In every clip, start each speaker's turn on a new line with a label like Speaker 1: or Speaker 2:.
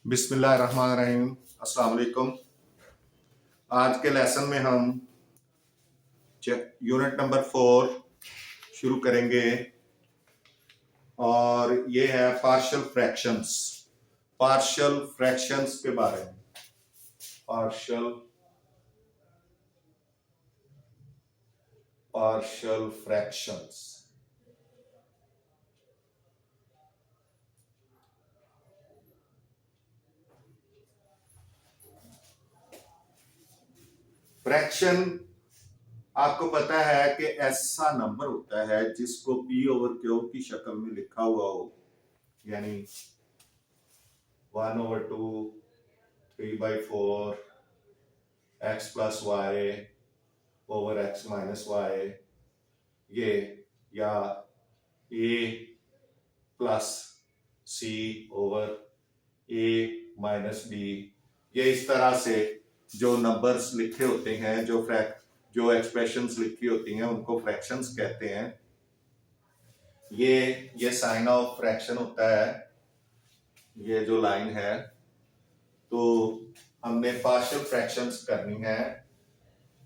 Speaker 1: बिस्मिल्लाहिर्रहमानिर्रहीम। अस्सलाम वालेकुम। आज के लेसन में हम यूनिट नंबर 4 शुरू करेंगे और ये है पार्शियल फ्रैक्शंस। पार्शियल फ्रैक्शंस के बारे में। Partial fractions. फ्रैक्शन आपको पता है कि ऐसा नंबर होता है जिसको पी ओवर क्यू की शक्ल में लिखा हुआ हो, यानी 1/2, 3/4 x plus Y over x minus Y, ये या a plus C over a minus B. ये इस तरह से जो नंबर्स लिखे होते हैं, जो एक्सप्रेशंस लिखी होती हैं, उनको फ्रैक्शंस कहते हैं। ये साइन ऑफ फ्रैक्शन होता है, ये जो लाइन है। तो हमने पार्शियल फ्रैक्शंस करनी है।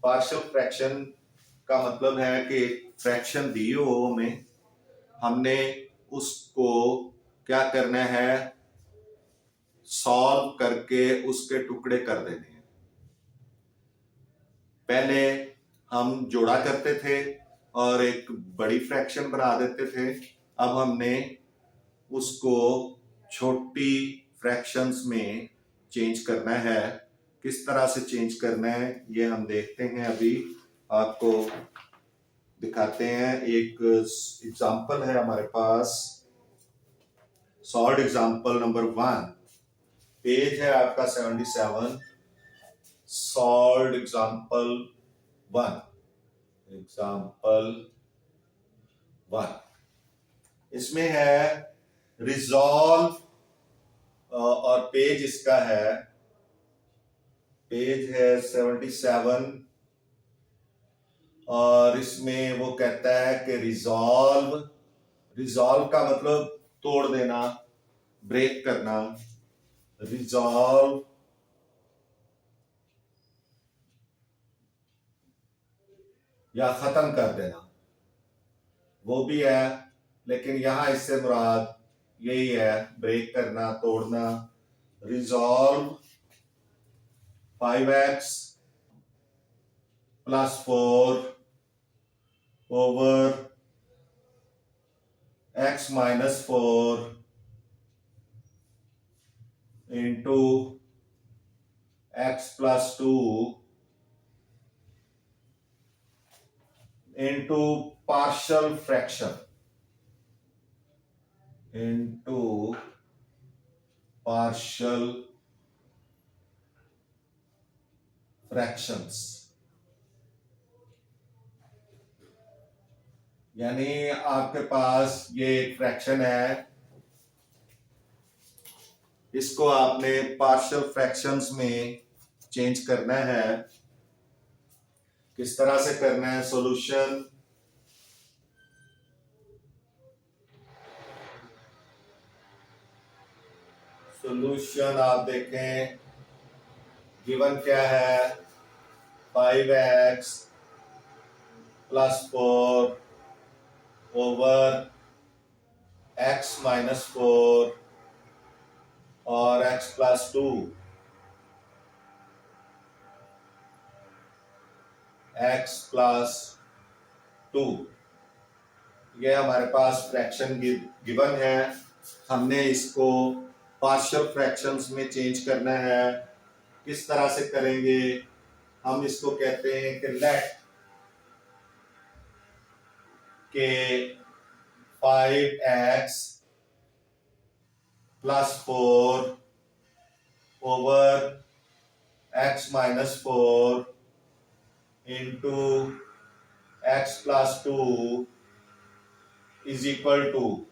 Speaker 1: पार्शियल फ्रैक्शन का मतलब है कि फ्रैक्शन दी हो हमें, हमने उसको क्या करना है, सॉल्व करके उसके टुकड़े कर देने हैं। पहले हम जोड़ा करते थे और एक बड़ी फ्रैक्शन बना देते थे। अब हमने उसको छोटी फ्रैक्शंस में चेंज करना है। किस तरह से चेंज करना है ये हम देखते हैं, अभी आपको दिखाते हैं। एक एग्जांपल है हमारे पास, सॉल्व एग्जांपल नंबर 1। पेज है आपका 77। Solve example 1। इसमें है रिजॉल्व, और पेज इसका है, पेज है 77। और इसमें वो कहता है कि रिजॉल्व का मतलब तोड़ देना, ब्रेक करना। रिजॉल्व या खत्म कर देना, वो भी है, लेकिन यहां इससे मुराद यही है, ब्रेक करना, तोड़ना। Resolve 5x plus 4 over x minus 4 into x plus 2 into partial fraction, into partial fractions. यानी आपके पास ये एक फ्रैक्शन है, इसको आपने पार्शियल फ्रैक्शंस में चेंज करना है। किस तरह से करना है? सॉल्यूशन आप देखें, गिवन क्या है, 5x plus 4 over x minus 4 और x प्लस 2, x प्लस 2। ये हमारे पास फ्रैक्शन गिवन है, हमने इसको पार्शियल फ्रैक्शंस में चेंज करना है। किस तरह से करेंगे? हम इसको कहते हैं कि लेट के 5x plus 4 over x minus 4 into x plus 2 is equal to,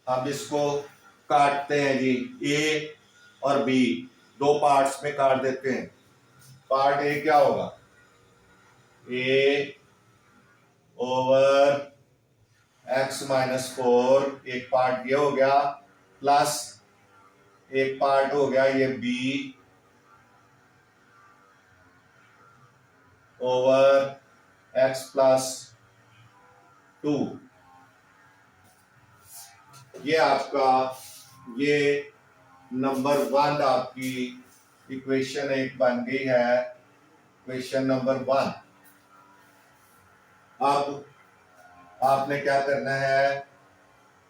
Speaker 1: हम इसको काटते हैं जी, a और b दो पार्ट्स में काट देते हैं। पार्ट ए क्या होगा, a ओवर x माइनस 4, एक पार्ट ये हो गया, प्लस एक पार्ट हो गया ये b ओवर x प्लस 2। ये आपका ये नंबर 1 आपकी इक्वेशन एक बन गई है, इक्वेशन नंबर 1। अब आपने क्या करना है,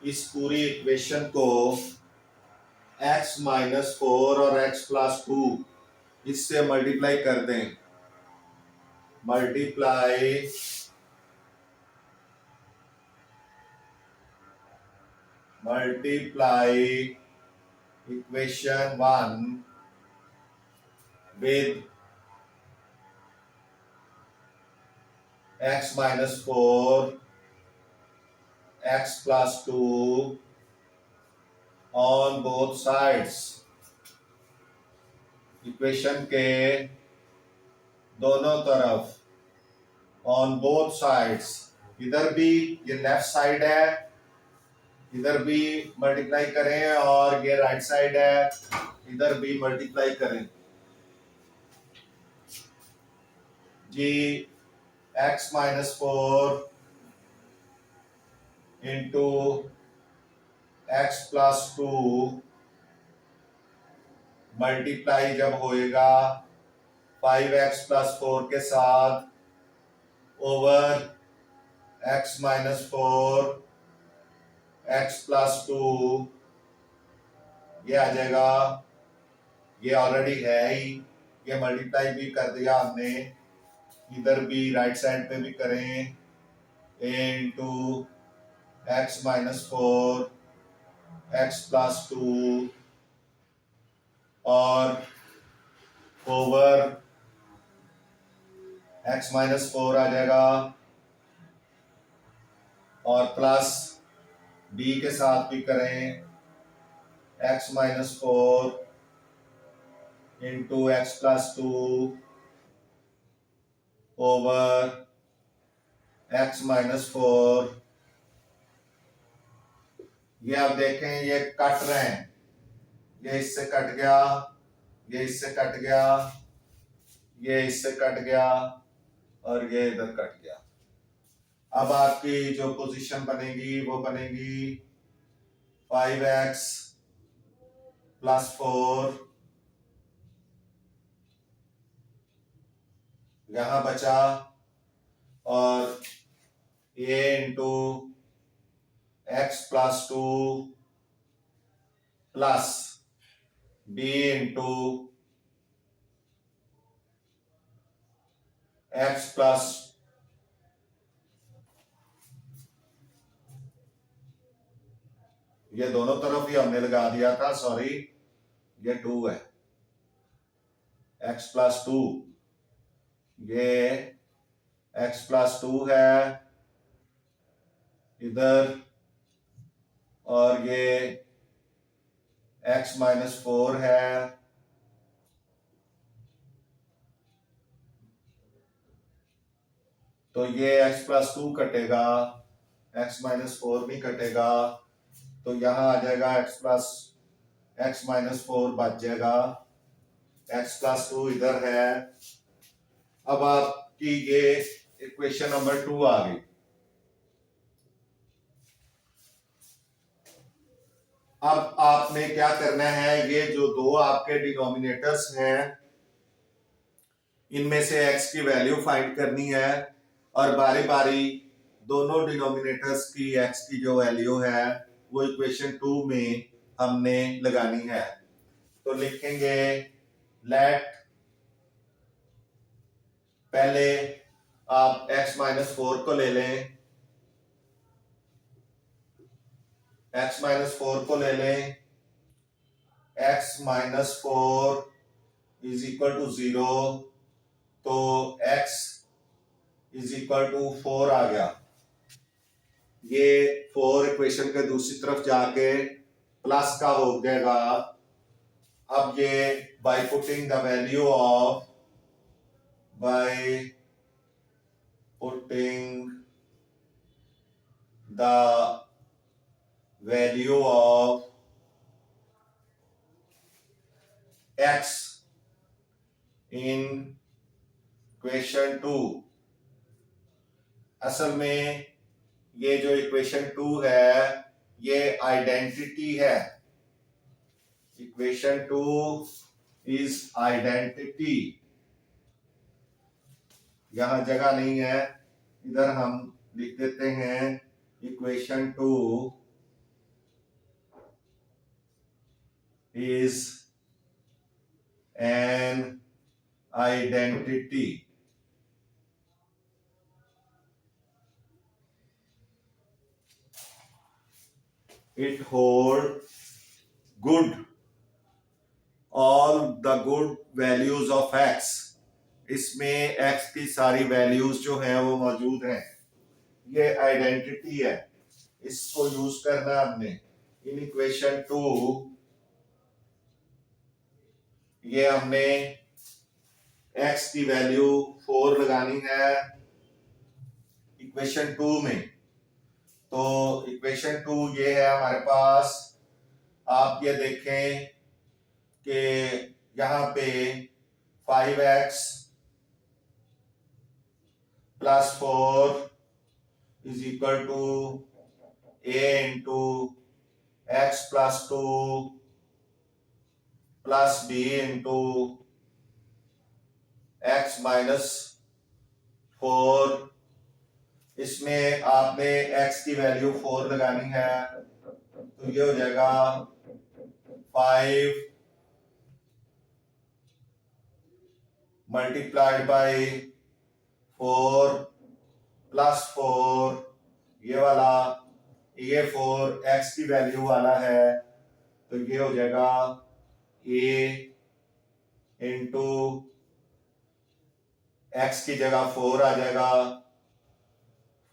Speaker 1: इस पूरी इक्वेशन को x माइनस 4 और x प्लस 2 इससे मल्टीप्लाई कर दें। Multiply equation 1 with x minus 4 x plus 2 on both sides। Equation के दोनों तरफ, ऑन बोथ साइड्स, इधर भी ये लेफ्ट साइड है, इधर भी मल्टीप्लाई करें, और ये राइट साइड है, इधर भी मल्टीप्लाई करें। जी x minus 4 into x plus 2 multiply जब होएगा 5x प्लस 4 के साथ over x minus 4 x plus 2, ये आ जाएगा, ये ऑलरेडी है ही, ये मल्टीप्लाई भी कर दिया हमने, इधर भी राइट साइड पे भी करें, into x minus 4 x plus 2 और ओवर x माइनस 4 आ जाएगा, और प्लस b के साथ भी करें, x minus 4 into x plus 2 over x minus 4। ये आप देखें ये कट रहे हैं, ये इससे कट गया, ये इससे कट गया, ये इससे कट गया, और ये इधर कट गया। अब आपकी जो पोजीशन बनेगी वो बनेगी 5x प्लस 4, यहां बचा, और a into x plus 2 plus b into x plus ये दोनों तरफ ही हमने लगा दिया था, सॉरी ये 2 है, x प्लस 2, ये x प्लस 2 है इधर, और ये x माइनस 4 है, तो ये x प्लस 2 कटेगा, x माइनस 4 भी कटेगा, तो यहां आ जाएगा x माइनस 4 बच जाएगा, x प्लस 2 इधर है। अब आपकी ये इक्वेशन नंबर 2 आ गई। अब आपने क्या करना है, ये जो दो आपके डिनोमिनेटर्स हैं इनमें से x की वैल्यू फाइंड करनी है, और बारी बारी दोनों डिनोमिनेटर्स की x की जो वैल्यू है वो इक्वेशन 2 में हमने लगानी है। तो लिखेंगे लेट, पहले आप x माइनस 4 को ले लें, x माइनस 4 को ले लें, x minus 4 is equal to 0, तो x इज इक्वल टू 4 आ गया। ये 4 इक्वेशन के दूसरी तरफ जाके प्लस का हो जाएगा। अब ये by putting the value of, by putting the value of x in equation 2, असल में ये जो इक्वेशन 2 है ये आइडेंटिटी है। Equation 2 is identity. यहां जगह नहीं है, इधर हम लिख देते हैं equation 2 is an identity. It holds good all the good values of x। इसमें x की सारी वैल्यूज जो हैं वो मौजूद हैं। ये आइडेंटिटी है, इसको यूज करना हमने इन इक्वेशन 2। ये हमने x की वैल्यू 4 लगानी है इक्वेशन 2 में। तो इक्वेशन 2 ये है हमारे पास। आप ये देखें कि यहां पे 5x plus 4 is equal to a into x plus 2 plus b into x minus 4। इसमें आपने x की वैल्यू 4 लगानी है, तो ये हो जाएगा 5 मल्टीप्लाइड बाई 4 प्लस 4, ये वाला, ये 4 x की वैल्यू वाला है, तो ये हो जाएगा a इंटू x की जगह 4 आ जाएगा,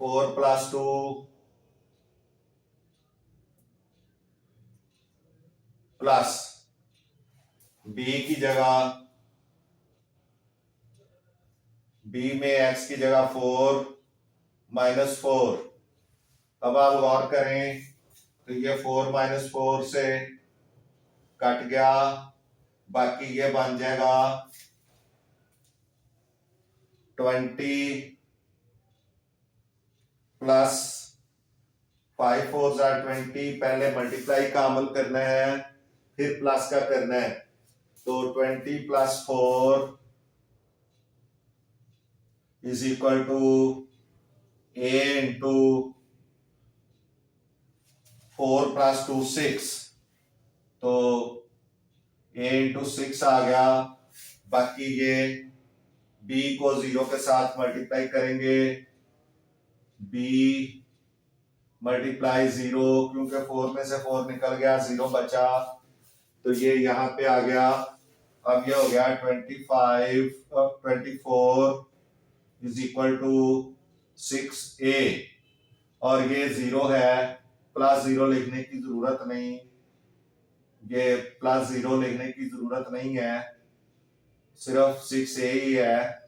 Speaker 1: 4 प्लस 2 प्लस b की जगह, b में x की जगह 4 माइनस 4। अब आप गौर करें तो ये 4 माइनस 4 से कट गया, बाकी ये बन जाएगा 20 प्लस 5 4 20। पहले मल्टीप्लाई का अमल करना है, फिर प्लस का करना है। तो 20 plus 4 is equal to a into 4 plus 2 6। तो a इंटू 6 आ गया। बाकी ये b को 0 के साथ मल्टीप्लाई करेंगे, b मल्टीप्लाई 0, क्योंकि 4 में से 4 निकल गया, 0 बचा, तो ये यहां पे आ गया। अब ये हो गया 24 इज इक्वल टू 6a, और ये 0 है, प्लस 0 लिखने की जरूरत नहीं, ये प्लस 0 लिखने की जरूरत नहीं है, सिर्फ 6a ही है,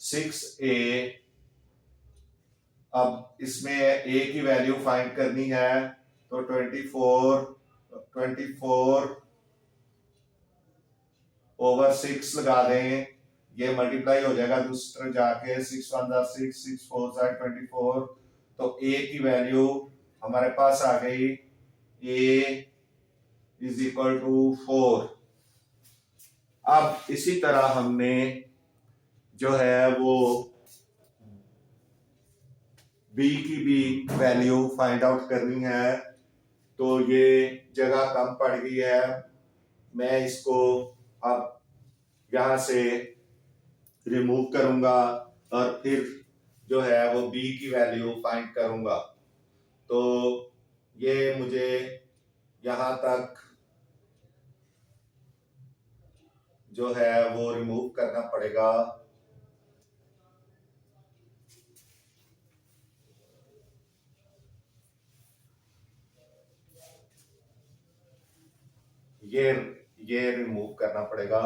Speaker 1: 6a। अब इसमें a की वैल्यू फाइंड करनी है, तो 24 ओवर 6 लगा दें, ये मल्टीप्लाई हो जाएगा दूसरी तरफ जाके, 6 1 6 6 4 24। तो a की वैल्यू हमारे पास आ गई, a इज इक्वल टू 4। अब इसी तरह हमने जो है वो b की भी वैल्यू फाइंड आउट करनी है। तो ये जगह कम पड़ गई है, मैं इसको अब यहां से रिमूव करूंगा और फिर जो है वो b की वैल्यू फाइंड करूंगा। तो ये मुझे यहां तक जो है वो रिमूव करना पड़ेगा। ये रिमूव करना पड़ेगा।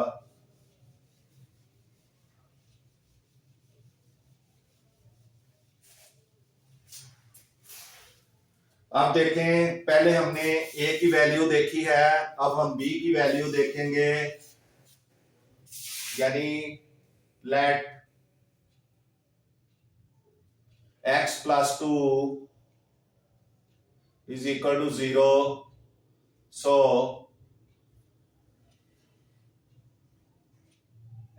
Speaker 1: अब देखें, पहले हमने a की वैल्यू देखी है, अब हम b की वैल्यू देखेंगे। यानी late x plus 2 is equal to 0, so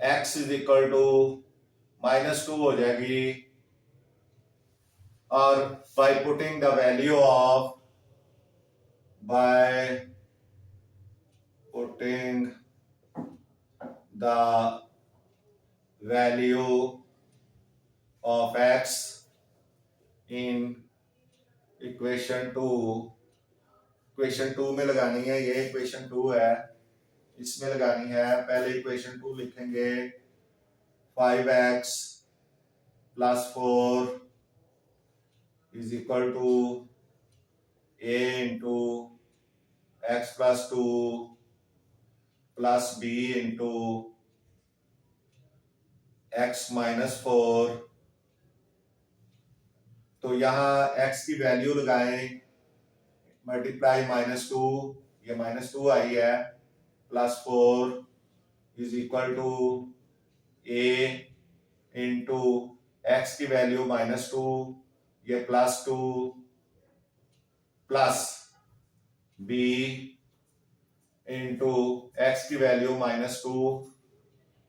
Speaker 1: x is equal to -2 हो जाएगी, और by putting the value of x in equation 2 में लगानी है। ये इक्वेशन 2 है, इसमें लगानी है। पहले इक्वेशन 2 लिखेंगे 5x plus 4 is equal to a into x plus 2 plus b into x minus 4। तो यहाँ x की वैल्यू लगाएं, मल्टीप्लाई -2, ये -2 आई है, plus 4 is equal to a into X की वैल्यू -2, ये +2 प्लस b इंटू एक्स की वैल्यू -2,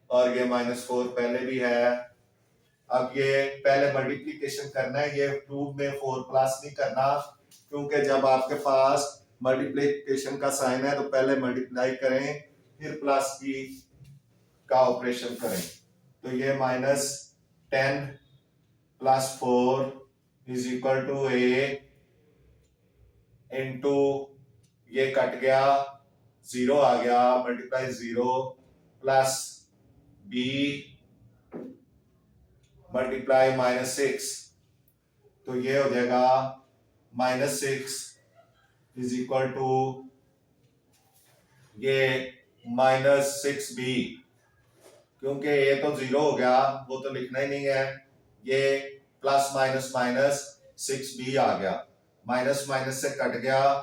Speaker 1: और ये -4 पहले भी है। अब ये पहले मल्टीप्लिकेशन करना है, ये 2 में 4 प्लस नहीं करना, क्योंकि जब आपके पास मल्टीप्लिकेशन का साइन है तो पहले मल्टीप्लाई करें फिर प्लस की का ऑपरेशन करें। तो ये -10 plus 4 is equal to a into ये कट गया, 0 आ गया, मल्टीप्लाई 0 प्लस b मल्टीप्लाई -6, तो ये हो जाएगा -6 इज इक्वल टू ये -6b, क्योंकि ये तो 0 हो गया, वो तो लिखना ही नहीं है, ये प्लस माइनस माइनस 6b आ गया, माइनस माइनस से कट गया,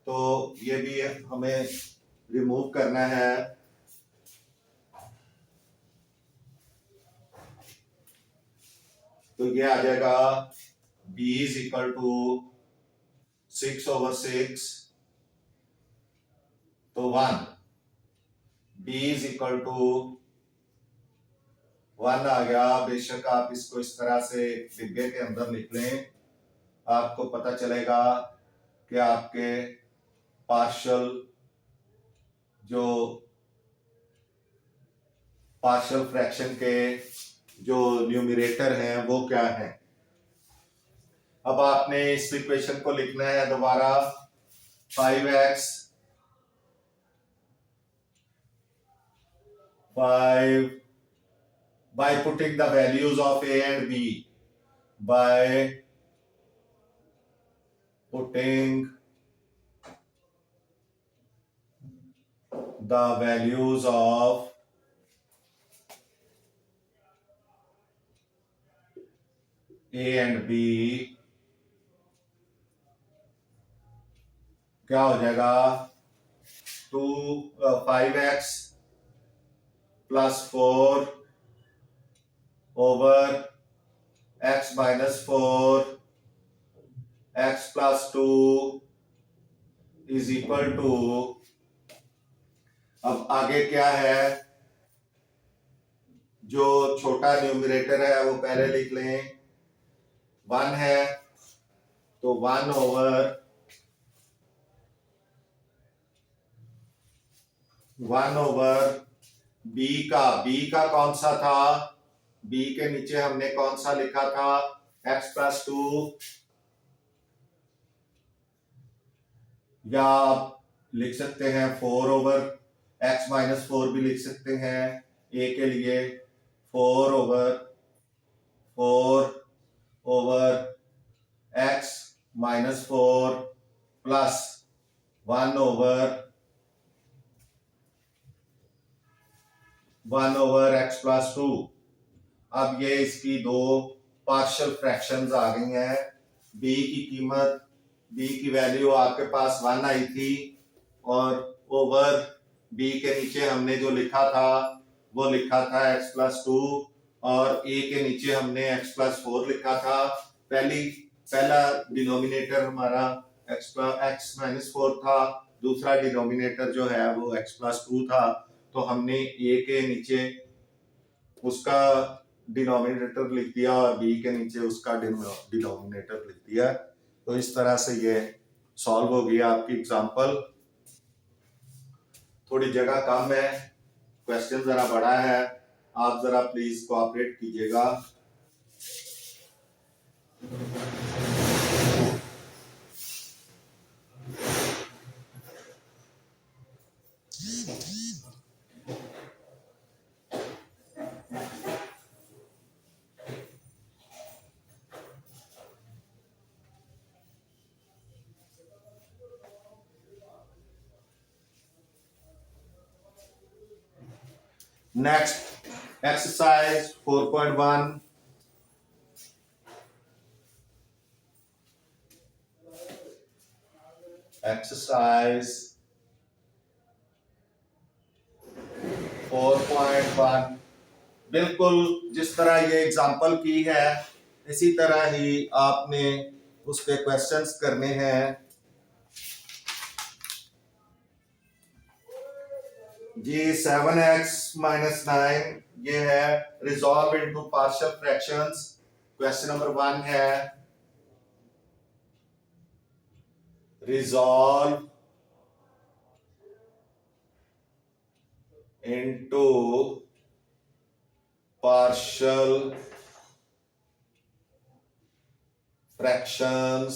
Speaker 1: तो ये भी हमें रिमूव करना है। तो ये आ जाएगा b इज इक्वल टू 6/6, तो 1, b इज इक्वल टू 1 आ गया। बेशक आप इसको इस तरह से डिब्बे के अंदर लिख लें, आपको पता चलेगा कि आपके पार्शियल फ्रैक्शन के जो न्यूमरेटर हैं वो क्या है। अब आपने इस इक्वेशन को लिखना है दोबारा, 5x 5 by putting the values of a and b, by putting the values of a and b, क्या हो जाएगा, 5x plus 4 over x minus 4 x plus 2 is equal to, अब आगे क्या है, जो छोटा न्यूमरेटर है वो पहले लिख लें, 1 है, तो 1 ओवर b का कौन सा था, b के नीचे हमने कौन सा लिखा था, x प्लस 2, या आप लिख सकते हैं 4 ओवर x माइनस 4 भी लिख सकते हैं a के लिए, 4 over x minus 4 plus 1 over x plus 2। अब ये इसकी दो पार्शियल फ्रैक्शंस आ गई हैं। b की वैल्यू आपके पास 1 आई थी, और ओवर b के नीचे हमने जो लिखा था वो लिखा था x+2 और a के नीचे हमने x+4 लिखा था। पहला डिनोमिनेटर हमारा x-4 था, दूसरा डिनोमिनेटर जो है वो x+2 था। तो हमने a के नीचे उसका डिनोमिनेटर लिख दिया और b के नीचे उसका डिनोमिनेटर लिख दिया। तो इस तरह से ये सॉल्व हो गया आपकी एग्जांपल। थोड़ी जगह कम है, क्वेश्चन जरा बड़ा है, आप जरा प्लीज कोऑपरेट कीजिएगा। Next exercise 4.1। एक्सरसाइज 4.1 बिल्कुल जिस तरह ये एग्जांपल की है इसी तरह ही आपने उसके क्वेश्चंस करने हैं। जी 7x-9 ये है resolve into partial fractions. Question number 1 है रिजॉल्व इनटू पार्शियल फ्रैक्शंस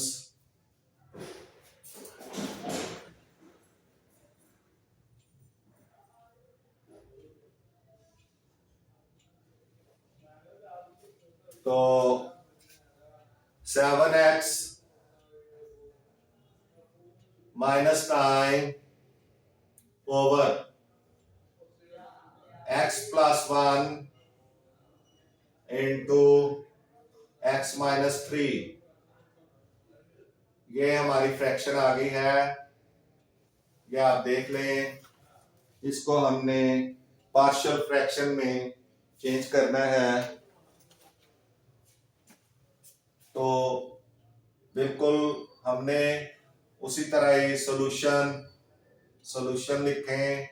Speaker 1: तो 7x-9 over x+1 into x-3 ये हमारी फ्रैक्शन आ गई है। ये आप देख लें, इसको हमने पार्शियल फ्रैक्शन में चेंज करना है। तो बिल्कुल हमने उसी तरह ही सॉल्यूशन लिखें।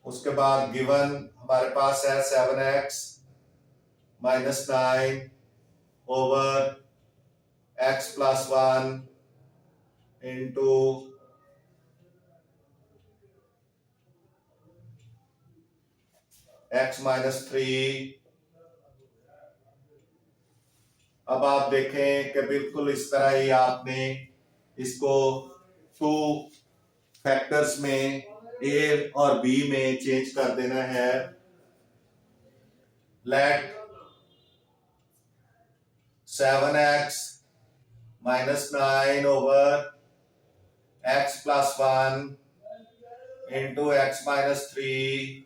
Speaker 1: उसके बाद गिवन हमारे पास है 7x-9 over x+1 into x-3। अब आप देखें कि बिल्कुल इस तरह ही आपने इसको 2 फैक्टर्स में a और b में चेंज कर देना है। Let 7x-9 over x+1 into x-3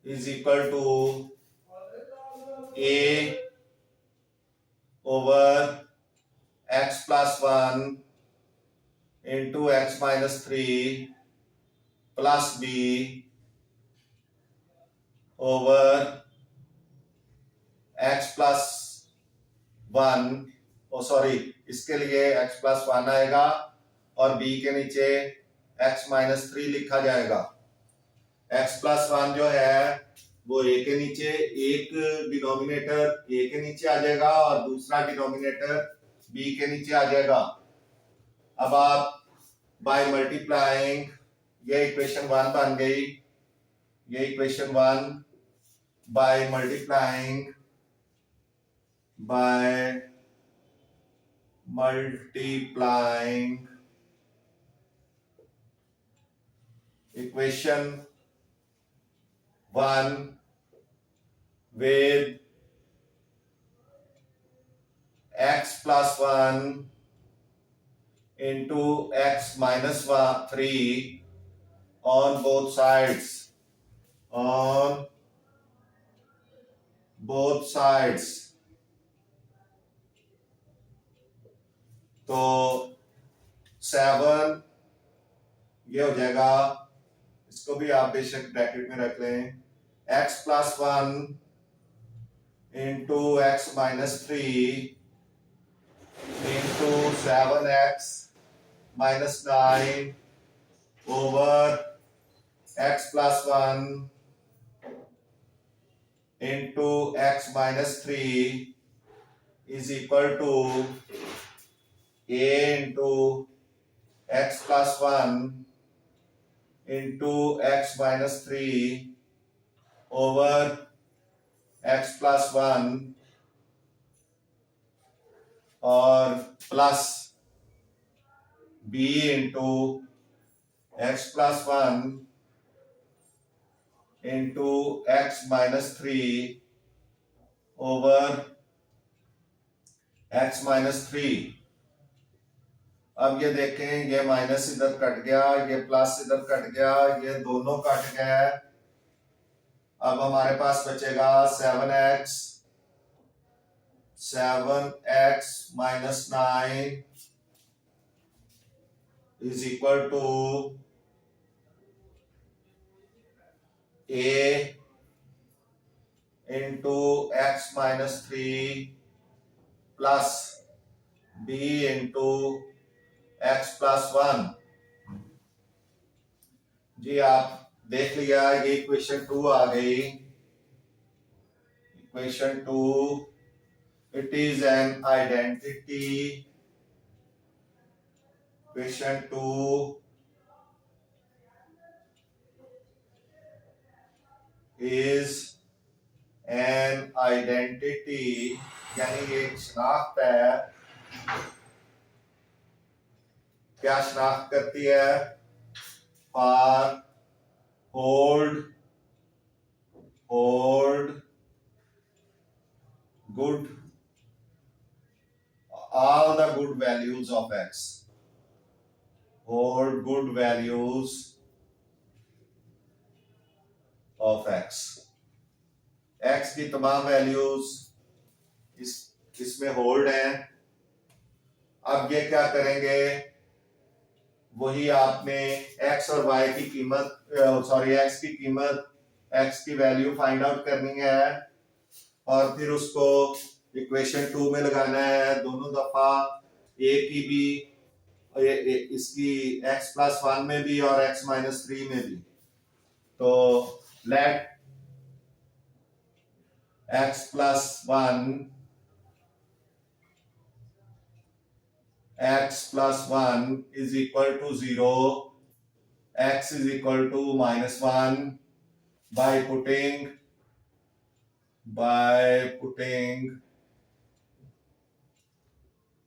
Speaker 1: is equal to a over x+1 into x-3 plus b over x+1 इसके लिए x+1 आएगा और b के नीचे x-3 लिखा जाएगा। x+1 जो है वो a के नीचे, एक डिनोमिनेटर a के नीचे आ जाएगा और दूसरा डिनोमिनेटर b के नीचे आ जाएगा। अब आप बाय मल्टीप्लाइंग ये इक्वेशन 1 बन गई, ये equation 1 by multiplying equation 1 with x+1 into x-3 on both sides, तो 7 ये हो जाएगा इसको भी आप बेशक ब्रैकेट में रख लें। x प्लस 1 into X minus 3 into 7x minus 9 over x प्लस 1 into X minus 3 is equal to a into x plus 1 into x minus 3 over x plus 1 और plus b into x plus 1 into x minus 3 over x minus 3। अब ये देखें, ये minus इधर cut गया, ये plus इधर कट गया, ये दोनों कट गए। अब हमारे पास बचेगा 7x minus 9 is equal to a into X minus 3 plus b into X plus 1। जी आप देख लिया, ये इक्वेशन 2 आ गई। Equation 2, it is an identity. Equation 2 is an identity, यानी ये एक शनाख्त है। क्या शनाख्त करती है? For hold good all the good values of x, hold good values of x। x की तमाम वैल्यूज इसमें होल्ड हैं। अब ये क्या करेंगे, वही आपने x और y की कीमत x की कीमत, x की वैल्यू फाइंड आउट करनी है और फिर उसको इक्वेशन 2 में लगाना है दोनों दफा। a की भी, इसकी x प्लस 1 में भी और x माइनस 3 में भी। तो लेट x प्लस 1 is equal to 0, x is equal to minus 1 by putting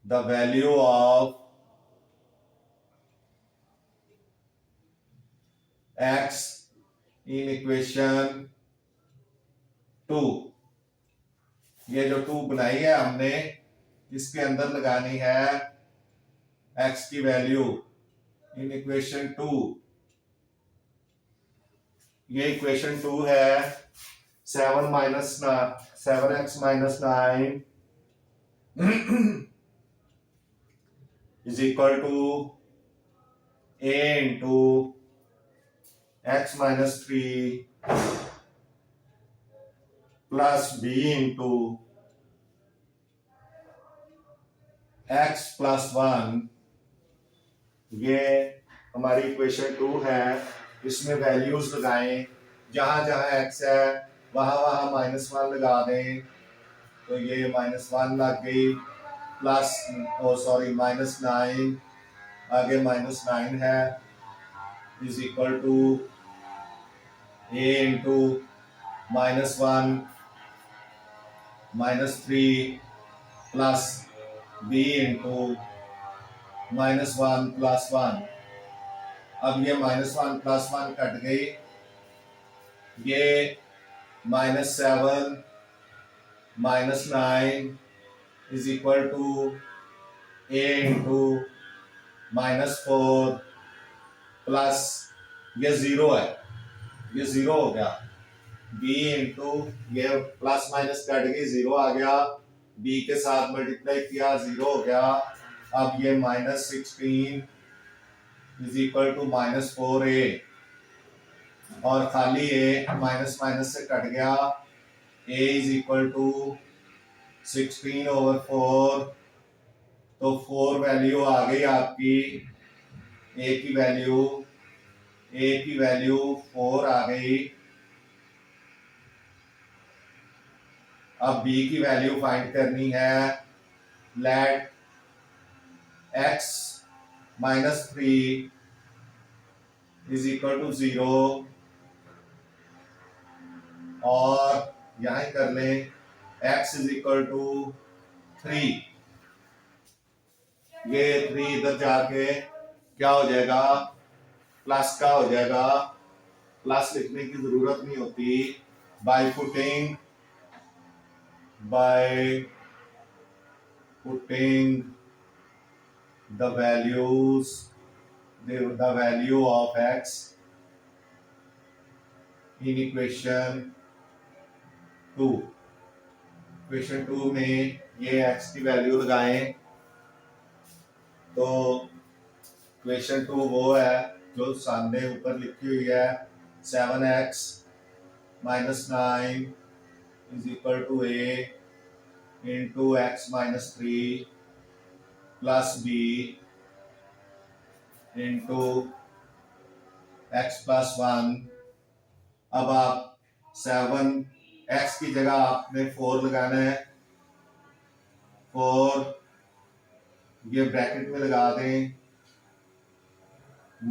Speaker 1: the value of x in equation 2। ये जो 2 बनाई है हमने, इसके अंदर लगानी है x की वैल्यू इन इक्वेशन 2। ये इक्वेशन 2 है 7x minus 9 is equal to a into x minus 3 plus b into x plus 1। ये हमारी इक्वेशन 2 है। इसमें वैल्यूज लगाएं, जहां जहां x है वहां वहां माइनस 1 लगा दें। तो ये माइनस 1 लग गई, प्लस माइनस 9, आगे माइनस 9 है, is equal to a into minus 1 minus 3 plus b into minus 1 plus 1। अब ये माइनस 1 प्लस 1 कट गई, ये minus 7 minus 9 is equal to a into minus 4 plus ये 0 है, ये 0 हो गया, b इंटू ये प्लस माइनस कट गई, 0 आ गया, b के साथ मल्टीप्लाई किया, 0 हो गया। अब ये minus 16 is equal to minus 4a। और खाली ए माइनस माइनस से कट गया, ए इज इक्वल टू 16/4, तो 4 वैल्यू आ गई आपकी, ए की वैल्यू 4 आ गई। अब बी की वैल्यू फाइंड करनी है। Let x -3 is equal to 0, और यहां कर लें x इज इक्वल टू 3। ये 3 इधर जाके क्या हो जाएगा, प्लस का हो जाएगा। प्लस लिखने की जरूरत नहीं होती। By putting the value of x in equation 2। Equation 2 में ये x की वैल्यू लगाएं, तो इक्वेशन 2 वो है जो सामने ऊपर लिखी हुई है, 7x -9 is equal to a into x -3 plus b into x + 1। अब आप 7x की जगह आपने 4 लगाना है। 4 ये ब्रैकेट में लगा दें,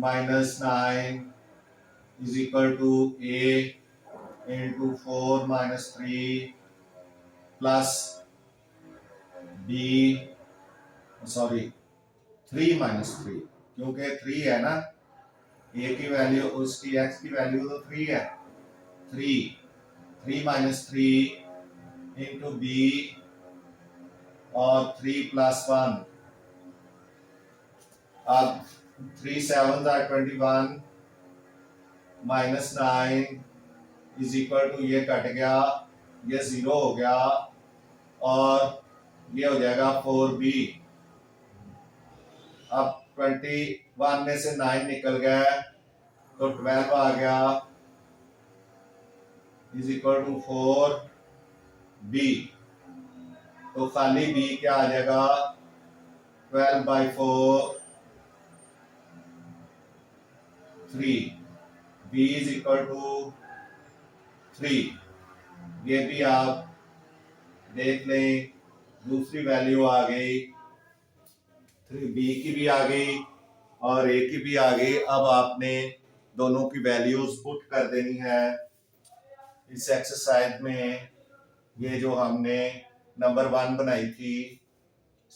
Speaker 1: -9 is equal to a into 4 - 3 plus b, sorry 3 - 3, क्योंकि 3 है ना, a की वैल्यू, उसकी x की वैल्यू तो 3 है। 3 - 3 इंटू b और 3 + 1। अब 3 7 21 -9 इज इक्वल टू, ये कट गया, ये 0 हो गया, और ये हो जाएगा 4b। अब 21 में से 9 निकल गया तो 12 आ गया, इज इक्वल टू 4b। तो खाली b क्या आ जाएगा, 12/4 3। b is equal to 3। ये भी आप देख लें, दूसरी वैल्यू आ गई, 3b की भी आ गई और a की भी आ गई। अब आपने दोनों की वैल्यूज पुट कर देनी है इस एक्सरसाइज में। ये जो हमने नंबर 1 बनाई थी,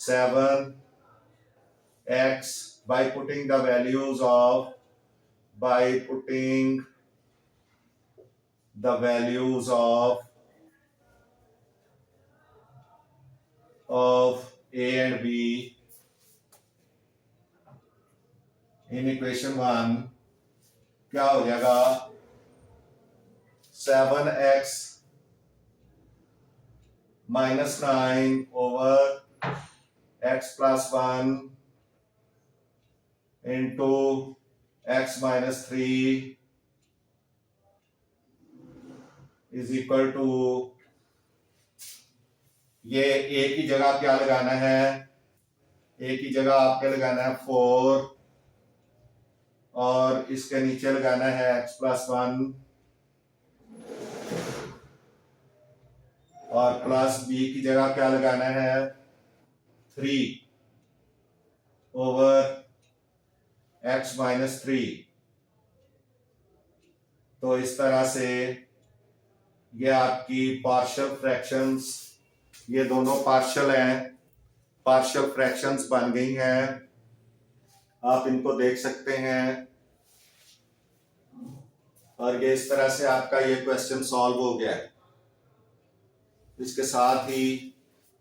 Speaker 1: 7x by putting the values of a and b in equation 1, क्या हो जाएगा, 7x -9 over x + 1 into x -3 is equal to, ये a की जगह क्या लगाना है, a की जगह आपके लगाना है 4 और इसके नीचे लगाना है x + 1 और प्लस b की जगह क्या लगाना है 3 over x -3। तो इस तरह से ये आपकी पार्शियल फ्रैक्शंस, ये दोनों पार्शियल हैं, पार्शियल फ्रैक्शंस बन गई हैं। आप इनको देख सकते हैं और ये इस तरह से आपका ये क्वेश्चन सॉल्व हो गया है। इसके साथ ही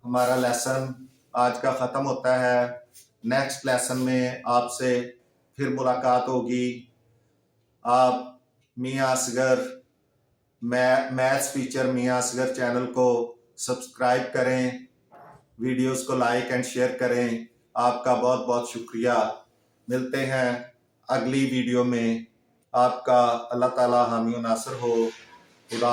Speaker 1: हमारा लेसन आज का ख़त्म होता है। नेक्स्ट लेसन में आपसे फिर मुलाकात होगी। आप मियां असगर मैथ्स टीचर मियां असगर चैनल को सब्सक्राइब करें, वीडियोस को लाइक एंड शेयर करें। आपका बहुत बहुत शुक्रिया। मिलते हैं अगली वीडियो में। आपका अल्लाह ताला हामी नासर हो। खुदा